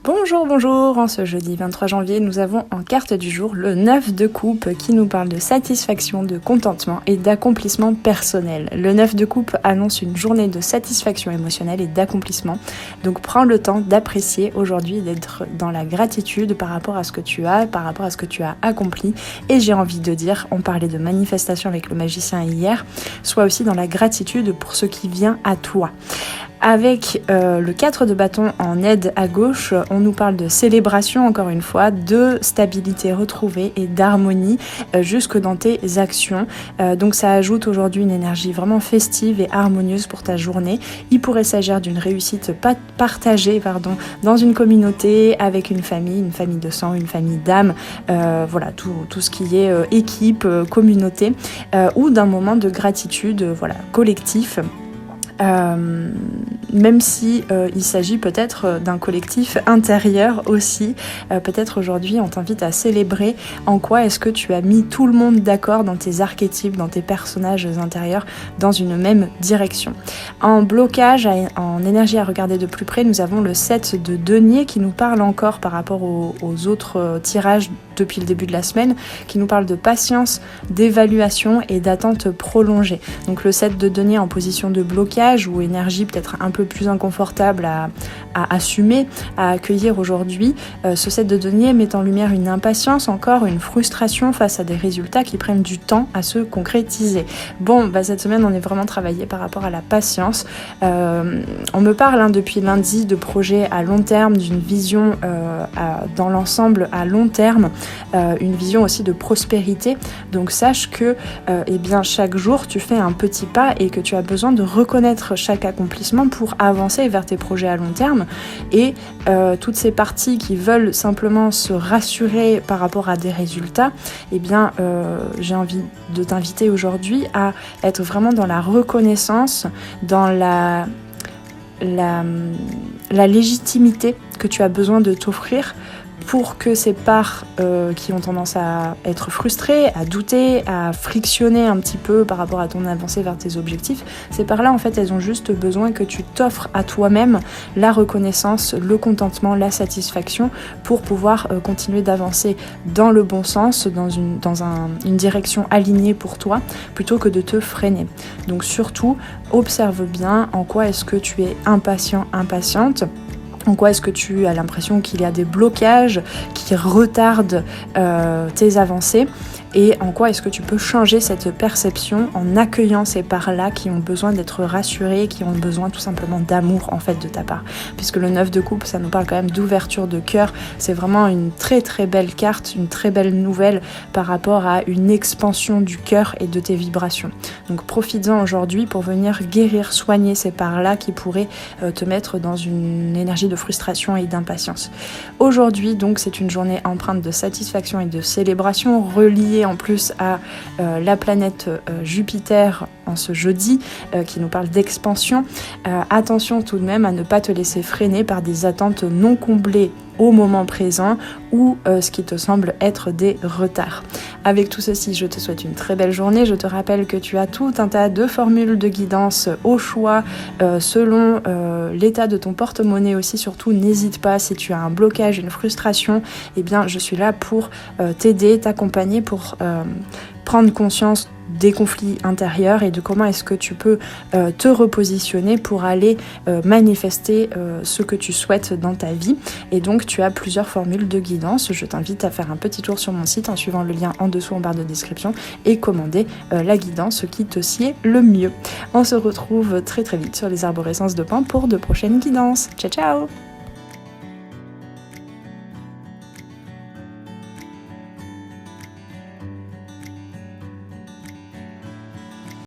Bonjour, en ce jeudi 23 janvier, nous avons en carte du jour le 9 de coupe qui nous parle de satisfaction, de contentement et d'accomplissement personnel. Le 9 de coupe annonce une journée de satisfaction émotionnelle et d'accomplissement. Donc prends le temps d'apprécier aujourd'hui, d'être dans la gratitude par rapport à ce que tu as, par rapport à ce que tu as accompli. Et j'ai envie de dire, on parlait de manifestation avec le magicien hier, sois aussi dans la gratitude pour ce qui vient à toi. Avec le 4 de bâton en aide à gauche, on nous parle de célébration encore une fois, de stabilité retrouvée et d'harmonie jusque dans tes actions. Donc ça ajoute aujourd'hui une énergie vraiment festive et harmonieuse pour ta journée. Il pourrait s'agir d'une réussite partagée dans une communauté, avec une famille de sang, une famille d'âme, voilà tout ce qui est équipe, communauté, ou d'un moment de gratitude collectif. Même si il s'agit peut-être d'un collectif intérieur aussi, peut-être aujourd'hui on t'invite à célébrer en quoi est-ce que tu as mis tout le monde d'accord dans tes archétypes, dans tes personnages intérieurs, dans une même direction. En blocage, en énergie à regarder de plus près, nous avons le 7 de denier qui nous parle encore par rapport aux autres tirages depuis le début de la semaine, qui nous parle de patience, d'évaluation et d'attente prolongée. Donc le 7 de denier en position de blocage ou énergie peut-être un peu plus inconfortable à assumer, à accueillir aujourd'hui. Ce 7 de denier met en lumière une impatience, encore une frustration face à des résultats qui prennent du temps à se concrétiser. Cette semaine on est vraiment travaillé par rapport à la patience. On me parle depuis lundi de projets à long terme, d'une vision dans l'ensemble à long terme, une vision aussi de prospérité. Donc sache que chaque jour tu fais un petit pas et que tu as besoin de reconnaître chaque accomplissement pour avancer vers tes projets à long terme. Et toutes ces parties qui veulent simplement se rassurer par rapport à des résultats, j'ai envie de t'inviter aujourd'hui à être vraiment dans la reconnaissance, dans la légitimité que tu as besoin de t'offrir pour que ces parts qui ont tendance à être frustrées, à douter, à frictionner un petit peu par rapport à ton avancée vers tes objectifs, ces parts-là, en fait, elles ont juste besoin que tu t'offres à toi-même la reconnaissance, le contentement, la satisfaction pour pouvoir continuer d'avancer dans le bon sens, dans une direction alignée pour toi, plutôt que de te freiner. Donc surtout, observe bien en quoi est-ce que tu es impatient, impatiente. En quoi est-ce que tu as l'impression qu'il y a des blocages qui retardent tes avancées et en quoi est-ce que tu peux changer cette perception en accueillant ces parts-là qui ont besoin d'être rassurées, qui ont besoin tout simplement d'amour en fait de ta part. Puisque le 9 de coupe, ça nous parle quand même d'ouverture de cœur. C'est vraiment une très très belle carte, une très belle nouvelle par rapport à une expansion du cœur et de tes vibrations. Donc profites-en aujourd'hui pour venir guérir, soigner ces parts-là qui pourraient te mettre dans une énergie de frustration et d'impatience. Aujourd'hui, donc, c'est une journée empreinte de satisfaction et de célébration, reliée en plus à la planète Jupiter en ce jeudi, qui nous parle d'expansion. Attention tout de même à ne pas te laisser freiner par des attentes non comblées au moment présent ou ce qui te semble être des retards. Avec tout ceci, je te souhaite une très belle journée. Je te rappelle que tu as tout un tas de formules de guidance au choix selon l'état de ton porte-monnaie aussi. Surtout, n'hésite pas si tu as un blocage, une frustration, je suis là pour t'aider, t'accompagner pour prendre conscience des conflits intérieurs et de comment est-ce que tu peux te repositionner pour aller manifester ce que tu souhaites dans ta vie. Et donc tu as plusieurs formules de guidance. Je t'invite à faire un petit tour sur mon site en suivant le lien en dessous en barre de description et commander la guidance qui te sied le mieux. On se retrouve très très vite sur les arborescences de Pan pour de prochaines guidances. Ciao ciao!